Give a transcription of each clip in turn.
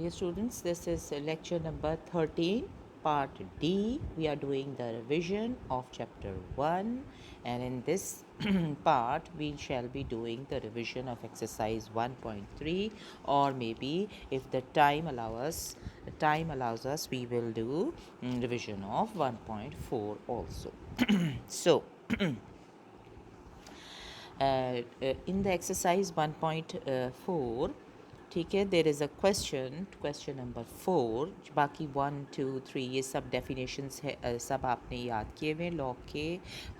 Dear students, this is lecture number 13, part D. We are doing the revision of chapter 1, and in this part we shall be doing the revision of exercise 1.3, or maybe if the time allows us, we will do revision of 1.4 also. So in the exercise 1.4, ठीक है, there is a question number 4, बाकी 1 2 3 ये सब definitions है, सब आपने याद किए हुए, लॉग के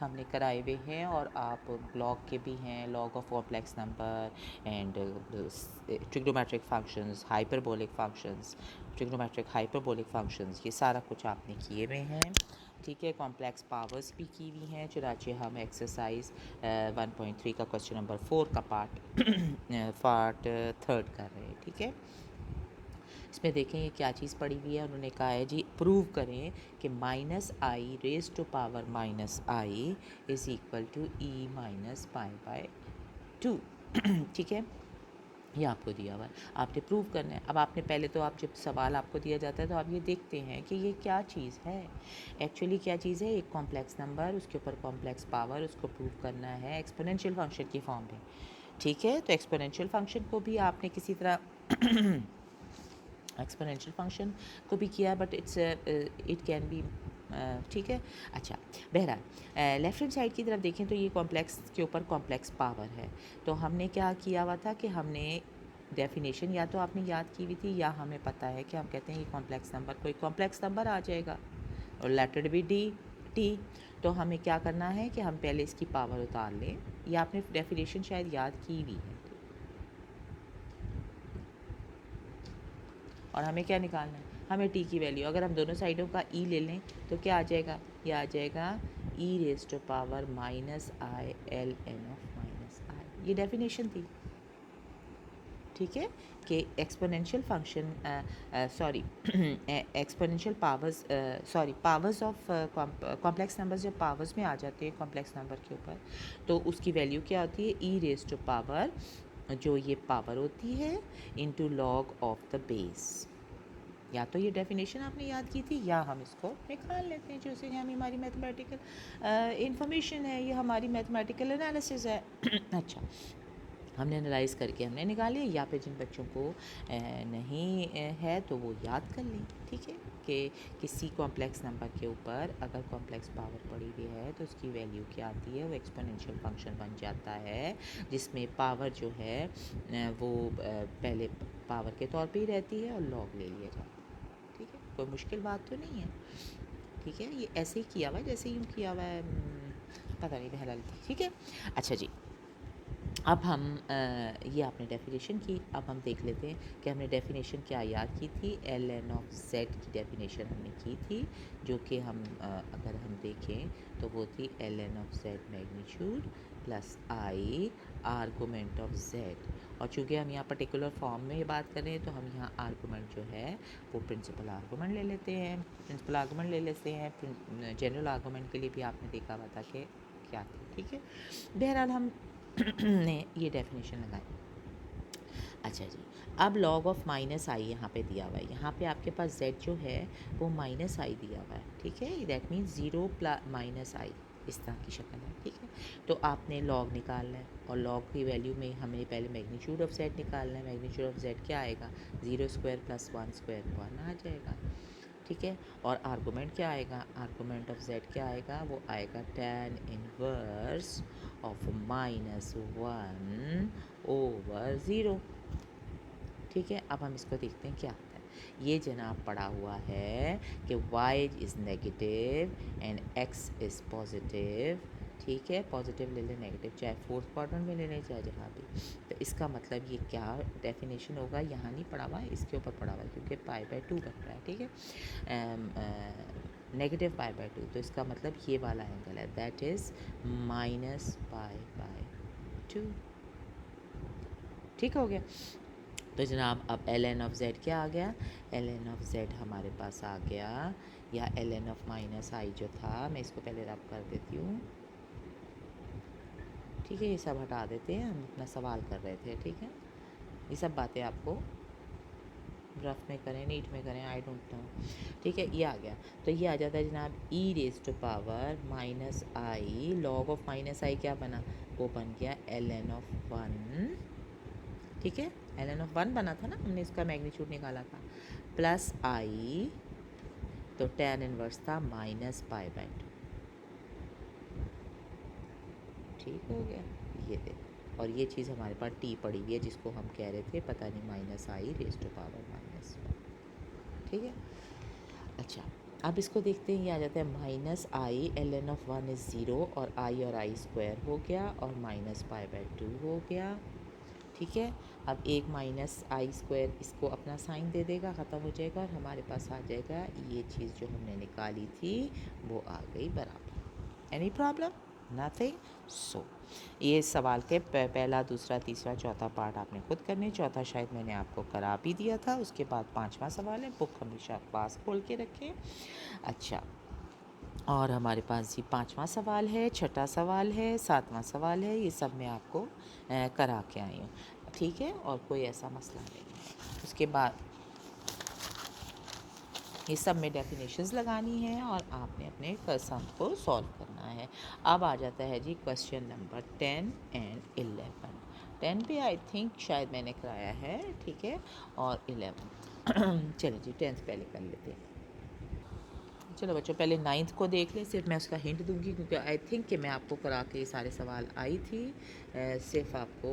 हमने कराए हुए हैं, और आप लॉग के भी हैं, log of complex number and trigonometric functions, hyperbolic functions, trigonometric hyperbolic functions, ये सारा कुछ आपने किए हुए हैं, ठीक है। कॉम्प्लेक्स पावर्स भी की हुई हैं, चुनाचे हम एक्सरसाइज 1.3 का क्वेश्चन नंबर 4 का पार्ट थर्ड कर रहे हैं, ठीक है। इसमें देखें ये क्या चीज़ पड़ी हुई है, उन्होंने कहा है जी प्रूव करें कि minus i raise to power minus i is equal to e minus pi by 2, ठीक है। ये आपको दिया हुआ है, आपने प्रूव करना है। अब आपने पहले तो आप जब सवाल आपको दिया जाता है तो आप ये देखते हैं कि ये क्या चीज़ है, एक्चुअली क्या चीज़ है। एक कॉम्प्लेक्स नंबर, उसके ऊपर कॉम्प्लेक्स पावर, उसको प्रूव करना है एक्सपोनेंशियल फंक्शन की फॉर्म में, ठीक है। तो एक्सपोनेंशियल फंक्शन को भी आपने किसी तरह एक्सपोनेंशियल फंक्शन को भी किया, बट इट कैन बी, ठीक है। अच्छा, बहरहाल लेफ्ट हैंड साइड की तरफ देखें तो ये कॉम्प्लेक्स के ऊपर कॉम्प्लेक्स पावर है। तो हमने क्या किया हुआ था कि हमने डेफिनेशन या तो आपने याद की हुई थी, या हमें पता है कि हम कहते हैं ये कॉम्प्लेक्स नंबर, कोई कॉम्प्लेक्स नंबर आ जाएगा और लेटेड भी टी। तो हमें क्या करना है कि हम पहले इसकी पावर उतार लें, या आपने डेफिनेशन शायद याद की हुई है, और हमें क्या निकालना है, हमें टी की वैल्यू, अगर हम दोनों साइडों का ई ले लें तो क्या आ जाएगा, ये आ जाएगा e raise to power minus i l N of minus i. ये डेफिनेशन थी, ठीक है, कि exponential function sorry exponential powers powers of complex numbers जब पावर्स में आ जाते हैं कॉम्प्लेक्स नंबर के ऊपर, तो उसकी वैल्यू क्या होती है, ई रेज टू पावर, जो ये पावर होती है, into log of the base. या तो ये डेफिनेशन आपने याद की थी, या हम इसको निकाल लेते हैं, जैसे कि हमारी मैथमेटिकल इंफॉर्मेशन है, ये हमारी मैथमेटिकल एनालिसिस है। अच्छा, हमने एनालाइज करके हमने निकाले, या फिर जिन बच्चों को नहीं है तो वो याद कर लें, ठीक है, कि किसी कॉम्प्लेक्स नंबर के ऊपर अगर कॉम्प्लेक्स पावर पड़ी हुई है तो उसकी वैल्यू क्या आती है, वो एक्सपोनेंशियल फंक्शन बन जाता है, जिसमें पावर जो है वो पहले पावर के तौर पे ही रहती है और लॉग ले लिया जाता है, ठीक है। कोई मुश्किल बात तो नहीं है, ठीक है, ये ऐसे ही किया हुआ है जैसे यूँ किया हुआ है, पता नहीं, बहरहाल ठीक है। अच्छा जी, अब हम ये आपने डेफिनेशन की, अब हम देख लेते हैं कि हमने डेफिनेशन क्या याद की थी। एल एन ऑफ जेड की डेफिनेशन हमने की थी, जो कि हम अगर हम देखें तो वो थी l N of z magnitude plus i argument of z. और चूँकि हम यहाँ पर्टिकुलर फॉर्म में ये बात कर रहे हैं तो हम यहाँ आर्गूमेंट जो है वो प्रिंसिपल आर्गूमेंट ले लेते हैं, प्रिंसिपल आर्गूमेंट ले लेते हैं। जनरल आर्गूमेंट के लिए भी आपने देखा हुआ था कि क्या थी, ठीक है। बहरहाल हम ने ये डेफिनेशन लगाई। अच्छा जी, अब लॉग ऑफ माइनस आई यहाँ पे दिया हुआ है, यहाँ पे आपके पास z जो है वो माइनस आई दिया हुआ है, ठीक है। दैट मीन्स 0 माइनस आई, इस तरह की शक्ल है, ठीक है। तो आपने लॉग निकालना है, और लॉग की वैल्यू में हमें पहले मैग्नीट्यूड ऑफ z निकालना है। मैग्नीट्यूड ऑफ z क्या आएगा, 0 स्क्वायर प्लस 1 स्क्वायर 1 आ जाएगा, ठीक है। और आर्गूमेंट क्या आएगा, आर्गूमेंट ऑफ z क्या आएगा, वो आएगा tan inverse of minus 1 over 0, ठीक है। अब हम इसको देखते हैं क्या आता है। ये जनाब पड़ा हुआ है कि y is negative and x is positive, ठीक है। पॉजिटिव ले लें, नेगेटिव चाहे फोर्थ क्वाड्रेंट में ले लें चाहे जहाँ भी। तो इसका मतलब ये क्या डेफिनेशन होगा, यहाँ नहीं पड़ा हुआ है, इसके ऊपर पड़ा हुआ है, क्योंकि पाई बाय 2 बन रहा है, ठीक है। नेगेटिव पाई बाय 2, तो इसका मतलब ये वाला एंगल है, that is minus pi by 2, ठीक हो गया। तो जनाब अब एल एन ऑफ जेड क्या आ गया, एल एन ऑफ जेड हमारे पास आ गया, या एल एन ऑफ माइनस आई जो था, मैं इसको पहले रब कर देती हूँ, ठीक है। ये सब हटा देते हैं, हम अपना सवाल कर रहे थे, ठीक है। ये सब बातें आपको रफ में करें, नीट में करें, आई डोंट नो, ठीक है। ये आ गया, तो ये आ जाता है जनाब e raise to power minus i, log of minus i क्या बना, वो बन गया एल एन ऑफ 1, ठीक है, एल एन ऑफ 1 बना था ना, हमने इसका मैग्नीट्यूड निकाला था, प्लस आई, तो tan इनवर्स था माइनस पाई बाई 2, ठीक हो गया। ये दे, और ये चीज़ हमारे पास टी पड़ी हुई है जिसको हम कह रहे थे पता नहीं minus i raise to power minus 1, ठीक है। अच्छा, अब इसको देखते हैं, ये आ जाता है minus i l N of 1 is 0, और आई स्क्वायर हो गया, और माइनस पाई बाई 2 हो गया, ठीक है। अब एक माइनस आई स्क्वायर इसको अपना साइन दे देगा, ख़त्म हो जाएगा, और हमारे पास आ जाएगा ये चीज़ जो हमने निकाली थी वो आ गई बराबर। Any problem, nothing. सो ये सवाल के पहला, दूसरा, तीसरा, चौथा पार्ट आपने खुद करने, चौथा शायद मैंने आपको करा भी दिया था। उसके बाद पांचवा सवाल है, बुक हमेशा पास खोल के रखें। अच्छा, और हमारे पास जी पांचवा सवाल है, छठा सवाल है, सातवां सवाल है, ये सब मैं आपको करा के आई हूँ, ठीक है, और कोई ऐसा मसला नहीं है। उसके बाद ये सब में डेफिनेशंस लगानी है और आपने अपने सम को सॉल्व करना है। अब आ जाता है जी क्वेश्चन नंबर 10 एंड 11। 10 पे आई थिंक शायद मैंने कराया है, ठीक है, और 11 चलिए जी 10th पहले कर लेते हैं। चलो बच्चों पहले 9th को देख लें, सिर्फ मैं उसका हिंट दूंगी क्योंकि आई थिंक कि मैं आपको करा के ये सारे सवाल आई थी, सिर्फ आपको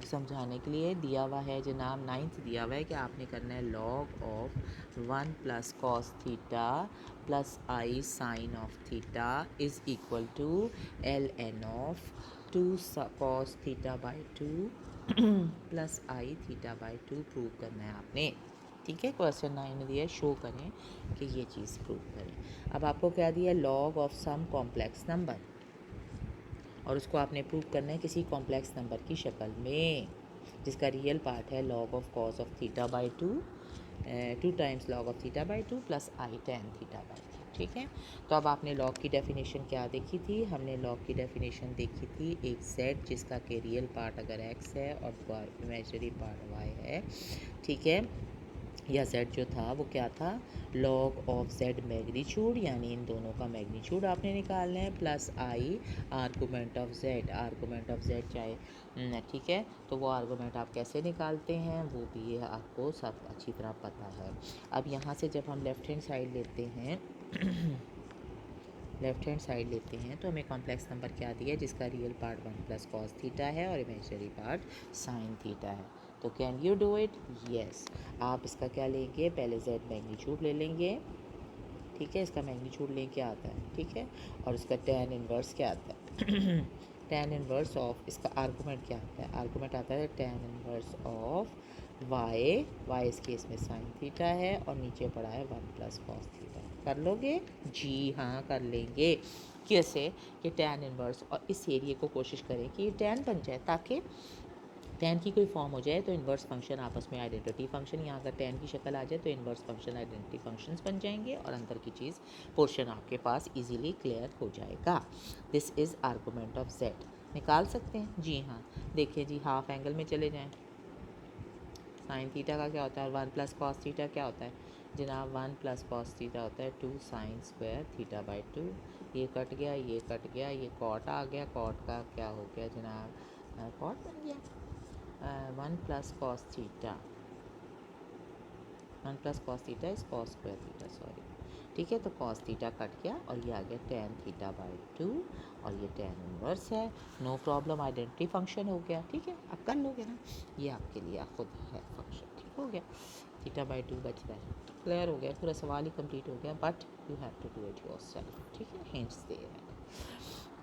समझाने के लिए दिया हुआ है जनाब। 9th दिया हुआ है कि आपने करना है log of 1 plus cos theta plus I sine of theta is equal to L N of 2 cos theta by 2 plus I theta by 2 prove करना है आपने, ठीक है। क्वेश्चन 9 में दिया है शो करें कि ये चीज़ प्रूव करें। अब आपको क्या दिया है, log of some complex number, और उसको आपने प्रूव करना है किसी कॉम्प्लेक्स नंबर की शक्ल में, जिसका रियल पार्ट है log of cos of theta by 2, 2 times log of theta by 2 plus I tan theta by 2, ठीक है। तो अब आपने लॉग की डेफिनेशन क्या देखी थी, हमने लॉग की डेफिनेशन देखी थी एक सेट जिसका के रियल पार्ट अगर x है और इमेजिनरी पार्ट y है, ठीक है, या z जो था वो क्या था, लॉग ऑफ z मैग्नीट्यूड, यानी इन दोनों का मैग्नीट्यूड आपने निकालना है, plus i argument of z चाहे, ठीक है, तो वो आर्गूमेंट आप कैसे निकालते हैं वो भी आपको सब अच्छी तरह पता है। अब यहाँ से जब हम लेफ़्ट हैंड साइड लेते हैं लेफ़्ट हैंड साइड लेते हैं तो हमें कॉम्प्लेक्स नंबर क्या दिया है, जिसका real part 1 plus cos theta है और इमेजिनरी पार्ट साइन थीटा है। तो can you do it, yes. आप इसका क्या लेंगे, पहले z मैग्नीट्यूड ले लेंगे, ठीक है, इसका मैग्नीट्यूड लेके आता है, ठीक है, और इसका tan इनवर्स क्या आता है tan इनवर्स ऑफ, इसका आर्गूमेंट क्या आता है, आर्गूमेंट आता है tan इनवर्स ऑफ y इस केस में साइन थीटा है, और नीचे पड़ा है 1 प्लस कॉस थीटा। कर लोगे, जी हाँ कर लेंगे। कैसे कि tan इनवर्स, और इस एरिए को कोशिश करें कि ये tan बन जाए, ताकि tan की कोई फॉर्म हो जाए तो इन्वर्स फंक्शन आपस में आइडेंटिटी फंक्शन, यहाँ अगर tan की शक्ल आ जाए तो इन्वर्स फंक्शन आइडेंटिटी फंक्शंस बन जाएंगे, और अंदर की चीज़ पोर्शन आपके पास इजीली क्लियर हो जाएगा। This is argument of z, निकाल सकते हैं, जी हाँ। देखिए जी, हाफ एंगल में चले जाएँ, साइन थीटा का क्या होता है, 1 प्लस कॉस थीटा क्या होता है जनाब, 1 प्लस कॉस थीटा होता है 2 साइन स्क्वायर थीटा बाई 2, ये कट गया, ये कट गया, ये कॉट आ गया, कॉट का क्या हो गया जनाब, कॉट बन गया, 1 plus cos theta, 1 plus cos theta is cos square theta, sorry, ठीक है, तो कॉस थीटा कट गया और ये आ गया tan थीटा बाई 2, और ये tan इनवर्स है, नो प्रॉब्लम, आइडेंटिटी फंक्शन हो गया, ठीक है। अब कर लोगे ना, ये आपके लिए खुद है फंक्शन, ठीक हो गया, थीटा बाई 2 बच रहा है, क्लियर हो गया, पूरा सवाल ही कंप्लीट हो गया, but you have to do it yourself, ठीक है, हिंट्स दे रहे हैं।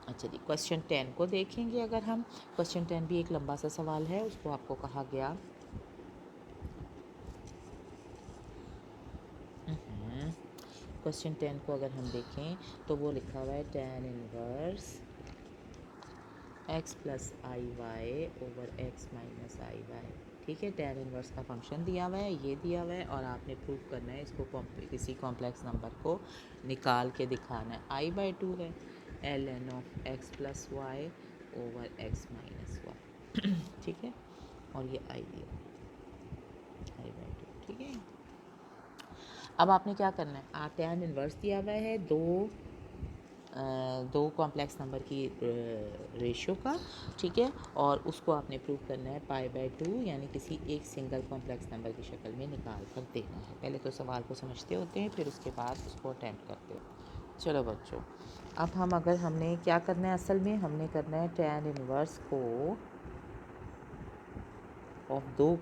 अच्छा जी, क्वेश्चन 10 को देखेंगे अगर हम, क्वेश्चन 10 भी एक लंबा सा सवाल है, उसको आपको कहा गया क्वेश्चन 10 को अगर हम देखें तो वो लिखा हुआ है tan इनवर्स x प्लस आई वाई ओवर x माइनस आई वाई, ठीक है, tan इनवर्स का फंक्शन दिया हुआ है, ये दिया हुआ है, और आपने प्रूव करना है इसको, किसी कॉम्प्लेक्स नंबर को निकाल के दिखाना है, आई बाई 2 है, L N of X plus Y over X minus Y, ठीक है, और ये आई दिया आई बाई 2, ठीक है। अब आपने क्या करना है, आप tan इन्वर्स दिया हुआ है दो कॉम्प्लेक्स नंबर की रेशियो का, ठीक है, और उसको आपने प्रूव करना है π/2 यानी किसी एक सिंगल कॉम्प्लेक्स नंबर की शक्ल में निकाल कर देना है। पहले तो सवाल को समझते होते हैं, फिर उसके बाद उसको अटैम्प्ट करते हो। चलो बच्चों, अब हमने क्या करना है, असल में हमने करना है tan इन्वर्स को ऑफ दो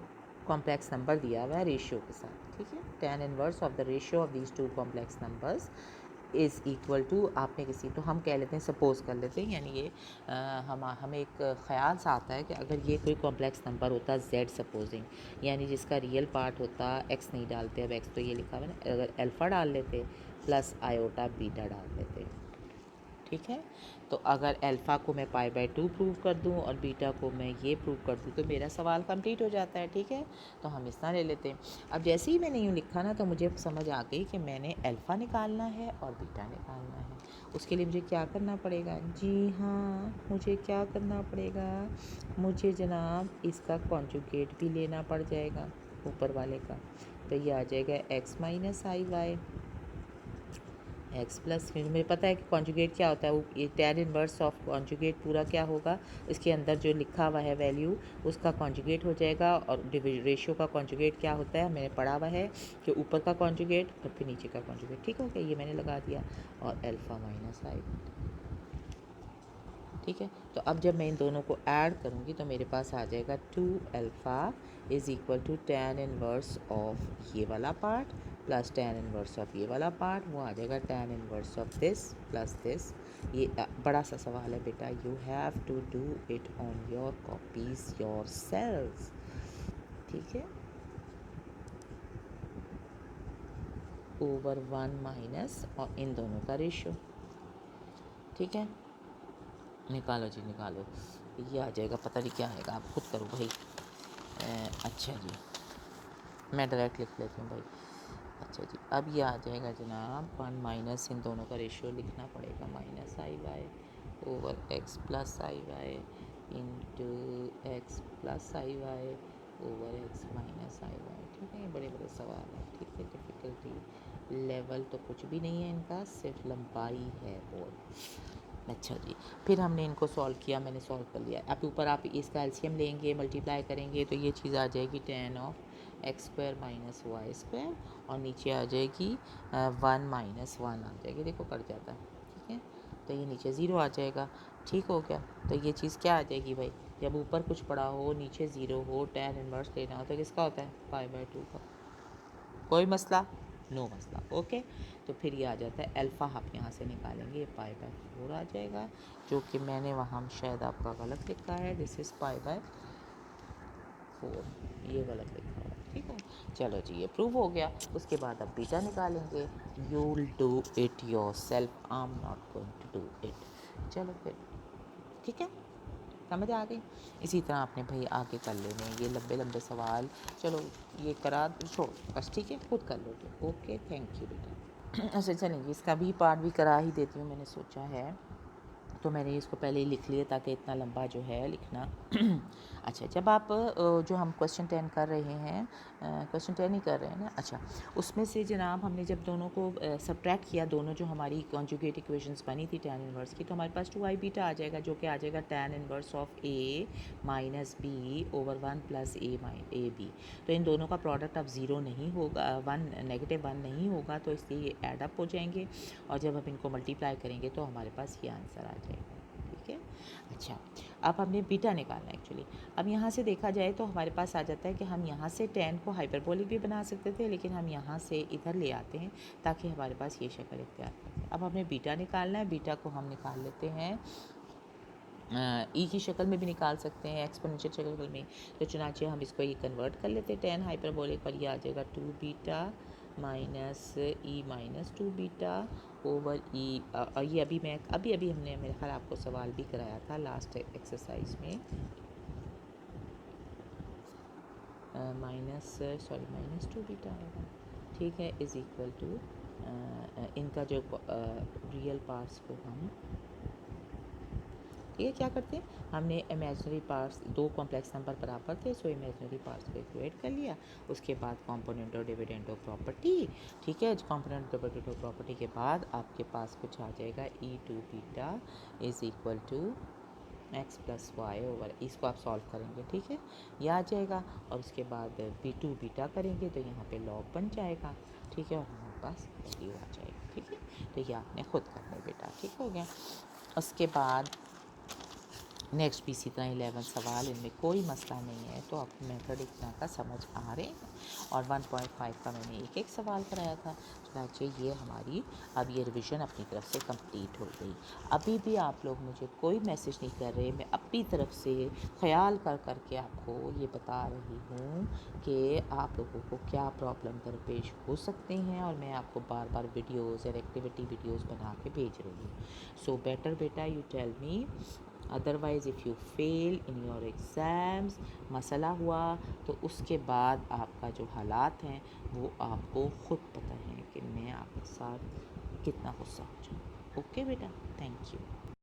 कॉम्प्लेक्स नंबर दिया हुआ है रेशियो के साथ, ठीक है। tan inverse of the ratio of these two complex numbers is equal to, आपने किसी, तो हम कह लेते हैं, सपोज़ कर लेते हैं, यानी ये हमें एक ख़्याल सा आता है कि अगर ये कोई कॉम्प्लेक्स नंबर होता z सपोजिंग, यानी जिसका रियल पार्ट होता x नहीं डालते, अब x तो ये लिखा हुआ है ना, अगर अल्फ़ा डाल लेते प्लस आयोटा बीटा डाल लेते, ठीक है। तो अगर अल्फ़ा को मैं π/2 प्रूव कर दूं और बीटा को मैं ये प्रूव कर दूं तो मेरा सवाल कंप्लीट हो जाता है, ठीक है। तो हम इस तरह ले लेते हैं। अब जैसे ही मैंने यूँ लिखा ना, तो मुझे समझ आ गई कि मैंने अल्फ़ा निकालना है और बीटा निकालना है। उसके लिए मुझे क्या करना पड़ेगा, जी हाँ, मुझे क्या करना पड़ेगा, मुझे जनाब इसका कॉन्जुगेट भी लेना पड़ जाएगा ऊपर वाले का। तो ये आ जाएगा x - i/y एक्स प्लस, फिर मुझे पता है कि कॉन्जुगेट क्या होता है, वो ये tan इन्वर्स ऑफ कॉन्जुगेट पूरा क्या होगा, इसके अंदर जो लिखा हुआ है वैल्यू उसका कॉन्जुगेट हो जाएगा। और रेशियो का कॉन्जुगेट क्या होता है, मैंने पढ़ा हुआ है कि ऊपर का कॉन्जुगेट और फिर नीचे का कॉन्जुगेट, ठीक हो गया, ये मैंने लगा दिया। और अल्फ़ा माइनस आई, ठीक है। तो अब जब मैं इन दोनों को ऐड करूँगी तो मेरे पास आ जाएगा 2 alpha is equal to tan inverse of ये वाला part plus tan inverse of ये वाला पार्ट, वो आ जाएगा tan inverse of this plus this. ये बड़ा सा सवाल है बेटा, you have to do it on your copies yourself, ठीक है। ओवर 1 माइनस और इन दोनों का रेशियो, ठीक है। निकालो जी निकालो, ये आ जाएगा, पता नहीं क्या आएगा, आप खुद करो भाई। अच्छा जी, मैं डायरेक्ट लिख लेती हूँ भाई। अच्छा जी, अब ये आ जाएगा जनाब 1 माइनस, इन दोनों का रेशियो लिखना पड़ेगा, माइनस आई वाई ओवर एक्स प्लस आई वाई इंटू एक्स प्लस आई वाई ओवर एक्स माइनस आई वाई, ठीक है। ये बड़े बड़े सवाल हैं, ठीक है। डिफ़िकल्टी लेवल तो कुछ भी नहीं है इनका, सिर्फ लंबाई है बहुत। अच्छा जी, फिर हमने इनको सॉल्व किया, मैंने सॉल्व कर लिया। अब ऊपर आप इसका एलसीएम लेंगे, मल्टीप्लाई करेंगे, तो ये चीज़ आ जाएगी tan of X square minus Y square, और नीचे आ जाएगी 1 माइनस 1 आ जाएगी, देखो कट जाता है, ठीक है। तो ये नीचे ज़ीरो आ जाएगा, ठीक हो गया। तो ये चीज़ क्या आ जाएगी भाई, जब ऊपर कुछ पड़ा हो नीचे ज़ीरो हो, tan इन्वर्स लेना हो तो किसका होता है, π/2 का। कोई मसला, नो मसला, ओके। तो फिर ये आ जाता है अल्फ़ा, आप यहाँ से निकालेंगे, ये π/4 आ जाएगा, जो कि मैंने वहाँ शायद आपका गलत लिखा है, दिस इज़ π/4, ये गलत लिखा हुआ है, ठीक है। चलो जी, ये प्रूव हो गया। उसके बाद अब बीटा निकालेंगे, you will do it yourself, I am not going to do it. चलो फिर, ठीक है, समझ आ गई। इसी तरह आपने भाई आगे कर लेने ये लंबे लंबे सवाल, चलो ये करा छोड़ो बस, ठीक है, खुद कर लोगे, ओके, थैंक यू बेटा। अच्छा चलेंगे, इसका भी पार्ट भी करा ही देती हूँ, मैंने सोचा है, तो मैंने इसको पहले ही लिख लिया ताकि इतना लंबा जो है लिखना। अच्छा, जब आप जो हम क्वेश्चन 10 कर रहे हैं, क्वेश्चन 10 ही कर रहे हैं ना, अच्छा, उसमें से जनाब हमने जब दोनों को सब्ट्रैक्ट किया, दोनों जो हमारी कॉन्जुगेट इक्वेशंस बनी थी tan इन्वर्स की, तो हमारे पास 2i बीटा आ जाएगा, जो कि आ जाएगा tan inverse of a minus B over 1 plus A B. तो इन दोनों का प्रोडक्ट अब ज़ीरो नहीं होगा, -1 नहीं होगा, तो इसलिए ये एडअप हो जाएंगे, और जब हम इनको मल्टीप्लाई करेंगे तो हमारे पास ये आंसर आ जाएगा, ठीक है। अच्छा, अब हमने बीटा निकालना है एक्चुअली। अब यहाँ से देखा जाए तो हमारे पास आ जाता है कि हम यहाँ से tan को हाइपरबोलिक भी बना सकते थे, लेकिन हम यहाँ से इधर ले आते हैं ताकि हमारे पास ये शक्ल इख्तियार करते हैं। अब हमें बीटा निकालना है, बीटा को हम निकाल लेते हैं ई की शक्ल में भी निकाल सकते हैं, एक्सपोनेंशियल शक्ल में, तो चुनाचे हम इसको ये कन्वर्ट कर लेते हैं tan हाइपरबोलिक पर, ये आ जाएगा 2 beta minus E minus 2 beta over ई। ये अभी हमने मेरे ख्याल आपको सवाल भी कराया था लास्ट एक्सरसाइज में, माइनस 2 बीटा आएगा, ठीक है, इज़ इक्वल टू इनका जो रियल पार्ट्स को हम, ठीक है, क्या करते हैं, हमने इमेजिनरी पार्ट्स, दो कॉम्प्लेक्स नंबर बराबर थे, सो इमेजिनरी पार्ट्स को इक्वेट कर लिया। उसके बाद कॉम्पोनेंट और डिविडेंड ऑफ प्रॉपर्टी, ठीक है, कॉम्पोनेंट डिविडेंड ऑफ प्रॉपर्टी के बाद आपके पास कुछ आ जाएगा e to beta is equal to x plus Y over, इसको आप सॉल्व करेंगे, ठीक है, ये आ जाएगा। और उसके बाद बी टू बीटा करेंगे तो यहाँ पे लॉग बन जाएगा, ठीक है, और हमारे पास वैल्यू आ जाएगी, ठीक है। तो ये आपने खुद करना है बेटा, ठीक हो गया। उसके बाद नेक्स्ट भी इसी तरह 11 सवाल, इनमें कोई मसला नहीं है, तो आपको मेथड इतना का समझ आ रहे हैं। और 1.5 का मैंने एक एक सवाल कराया था, चुनाचे ये हमारी अब ये रिवीजन अपनी तरफ से कंप्लीट हो गई। अभी भी आप लोग मुझे कोई मैसेज नहीं कर रहे, मैं अपनी तरफ से ख्याल कर करके आपको ये बता रही हूँ कि आप लोगों को क्या प्रॉब्लम दरपेश हो सकते हैं, और मैं आपको बार बार वीडियोज़ और एक्टिविटी वीडियोज़ बना के भेज रही हूँ। सो बेटर बेटा you tell me, otherwise if you fail in your exams, मसला हुआ तो उसके बाद आपका जो हालात हैं वो आपको ख़ुद पता है कि मैं आपके साथ कितना गुस्सा हो जाऊँ। ओके बेटा, थैंक यू।